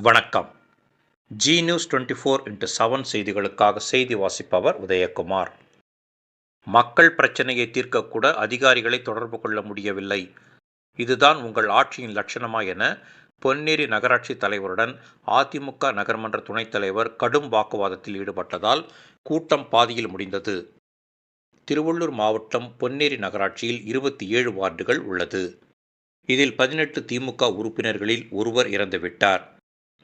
வணக்கம். G news 24x7 செய்திகளுக்காக செய்தி வாசிப்பவர் உதயகுமார். மக்கள் பிரச்சனையை தீர்க்கக்கூட அதிகாரிகளை தொடர்பு கொள்ள முடியவில்லை. இதுதான் உங்கள் ஆட்சியின் லட்சணமா என பொன்னேரி நகராட்சி தலைவருடன் அதிமுக நகர்மன்ற துணைத் தலைவர் கடும் வாக்குவாதத்தில் ஈடுபட்டதால் கூட்டம் பாதியில் முடிந்தது. திருவள்ளூர் மாவட்டம் பொன்னேரி நகராட்சியில் 27 வார்டுகள் உள்ளது. இதில் 18 திமுக உறுப்பினர்களில் ஒருவர் இறந்துவிட்டார்.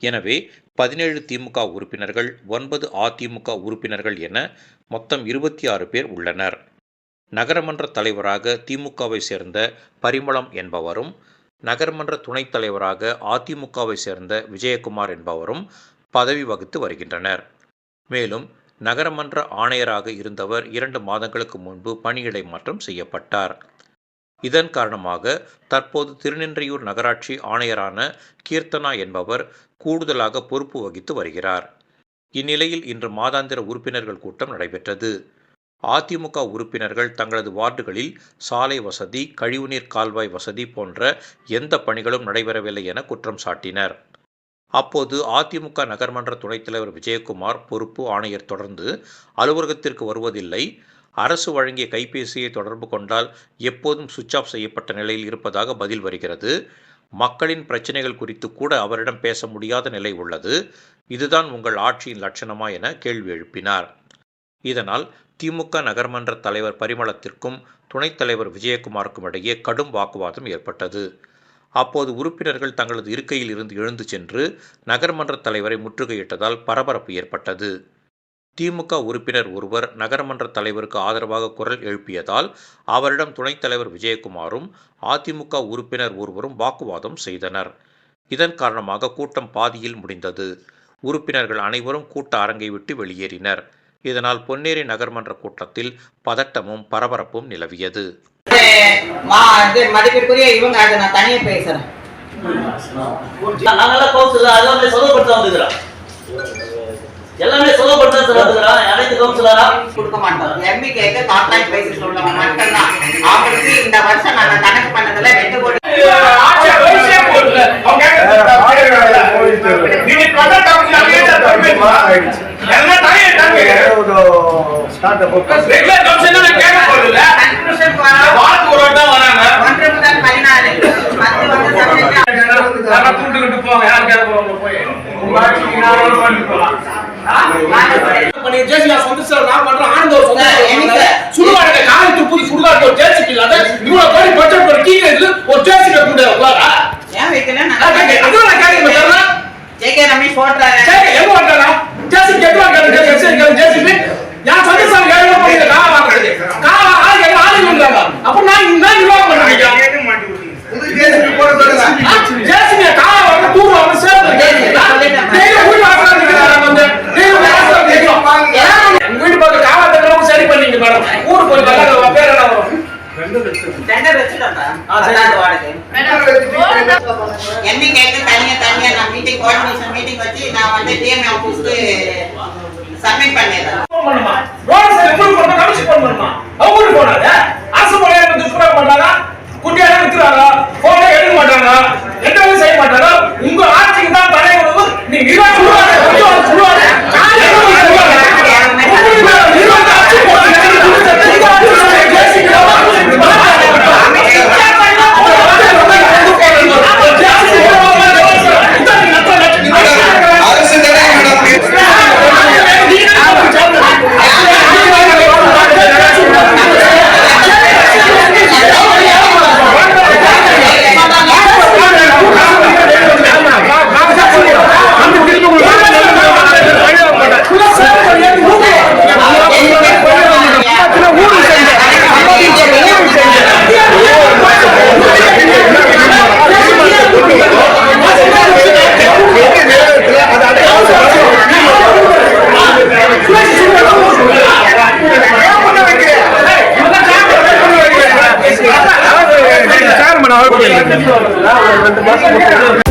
எனவே 17 திமுக உறுப்பினர்கள், 9 அதிமுக உறுப்பினர்கள் என மொத்தம் 26 பேர் உள்ளனர். நகரமன்ற தலைவராக திமுகவை சேர்ந்த பரிமளம் என்பவரும், நகர்மன்ற துணைத் தலைவராக அதிமுகவை சேர்ந்த விஜயகுமார் என்பவரும் பதவி வகித்து வருகின்றனர். மேலும் நகரமன்ற ஆணையராக இருந்தவர் 2 மாதங்களுக்கு முன்பு பணியிடை மாற்றம் செய்யப்பட்டார். இதன் காரணமாக தற்போது திருநின்றையூர் நகராட்சி ஆணையரான கீர்த்தனா என்பவர் கூடுதலாக பொறுப்பு வகித்து வருகிறார். இந்நிலையில் இன்று மாதாந்திர உறுப்பினர்கள் கூட்டம் நடைபெற்றது. அதிமுக உறுப்பினர்கள் தங்களது வார்டுகளில் சாலை வசதி, கழிவுநீர் கால்வாய் வசதி போன்ற எந்த பணிகளும் நடைபெறவில்லை என குற்றம் சாட்டினர். அப்போது அதிமுக நகர்மன்ற துணைத் தலைவர் விஜயகுமார் பொறுப்பு ஆணையர் தொடர்ந்து அலுவலகத்திற்கு வருவதில்லை, அரசு வழங்கிய கைபேசியை தொடர்பு கொண்டால் எப்போதும் சுவிட்ச் ஆஃப் செய்யப்பட்ட நிலையில் இருப்பதாக பதில் வருகிறது. மக்களின் பிரச்சனைகள் குறித்து கூட அவரிடம் பேச முடியாத நிலை உள்ளது. இதுதான் உங்கள் ஆட்சியின் லட்சணமா என கேள்வி எழுப்பினார். இதனால் திமுக நகர்மன்ற தலைவர் பரிமளத்திற்கும் துணைத் தலைவர் விஜயகுமாருக்கும் இடையே கடும் வாக்குவாதம் ஏற்பட்டது. அப்போது உறுப்பினர்கள் தங்களது இருக்கையில் இருந்து எழுந்து சென்று நகர்மன்ற தலைவரை முற்றுகையிட்டதால் பரபரப்பு ஏற்பட்டது. திமுக உறுப்பினர் ஒருவர் நகரமன்ற தலைவருக்கு ஆதரவாக குரல் எழுப்பியதால் அவரிடம் துணைத் தலைவர் விஜயகுமாரும் அதிமுக உறுப்பினர் ஒருவரும் வாக்குவாதம் செய்தனர். இதன் காரணமாக கூட்டம் பாதியில் முடிந்தது. உறுப்பினர்கள் அனைவரும் கூட்ட அரங்கை விட்டு வெளியேறினர். இதனால் பொன்னேரி நகர்மன்ற கூட்டத்தில் பதட்டமும் பரபரப்பும் நிலவியது. எல்லாமே சொல்லப்பட்டு சொல்றாங்க. அனைத்து கவுன்சிலரா கொடுக்க மாட்டோம். எம்பி கேக்க கான்ட்ராக்ட் பேசிஸ் சொல்றவங்க மட்டும் தான். அவங்களுக்கு இந்த வருஷம் நாங்க கணக்கு பண்ணதுல 2 கோடி ஆட்சி வைசியே போடல. அவங்க நீங்க கான்ட்ராக்ட் ஆபீஸ்ல ஆயிடுச்சு. எல்லாம் டைட்டாங்க. ஸ்டார்ட் அப் ரெகுலர் கவுன்சிலர் கேட்க போறல. கன்க்ளூஷன் வாரத்துக்கு ஒரு வாட்டி வராங்க. 1 முதல் 14 அது வந்து சப்ஜெக்ட் அத கூட்டிட்டு போங்க. யார் கேட்க போறோம் போய். உங்க ஆட்சிக்கு நானும் பண்ணி போலாம். பண்ணி ஜேசிபி சந்தோஷம் நான் பண்றேன். ஆனந்த சொந்த சுடுகாடு கால் துப்புதி சுடுகாடு ஒரு ஜேசிபி இல்லாத இவ்வளவு கோடி பட்ஜெட் ஒரு கீழே ஒரு ஜேசிபி கூட உள்ளாரா ஏன் வைக்கல? நான் கேட்க மாட்டேன். ஜேகே ரமேஷ் போட்றாரு. சரி எங்க போட்றாரா? ஜேசிபி கேட்கலாம். ஜேசிபி நான் சந்தோஷம் கேட்க போறீங்க. கால் வாங்குறது கால் ஆளு எங்க ஆளு இல்லங்க. அப்ப நான் நிர்வாகம் பண்றீங்க. கேட்க மாட்டீங்க. புது ஜேசிபி போட சொல்லுங்க. ஜேசிபி கால் வாங்க தூர வந்து சேர்ந்து டேய் ஊர் வாங்குறாங்க. வந்து வீடு பக்கம் காவல்துறை சரி பண்ணீங்க மேடம். ஊருக்கு போய் நல்லா பேர் என்ன வரும்? 2 லட்சம் டெண்டர் வெச்சிட்டாங்க. அதான் வாடகை. எம்பி கேக்க தனியா நான் மீட்டிங் கோஆர்டினேஷன் மீட்டிங் வச்சு நான் வந்து டிஎம் ஆபீஸ்க்கு சப்மிட் பண்ணிடுறேன். பண்ணுமா ரோட் சைடு ஃபுல் பண்ண கமிஷன் பண்ணணுமா? அவங்க போறாங்க. அரசு போய் வந்து சுப்ரா பண்றாங்க. குட்டியால விக்கிறாங்க. போட்டோ எடுக்க மாட்டாங்க. எதுவும் செய்ய மாட்டாங்க. உங்க ஆட்சிக்கு தான் தடை வருது. நீ நிர்வாகம் சொல்லுவாங்க. சேர்மன் அவர் 2 மாசம்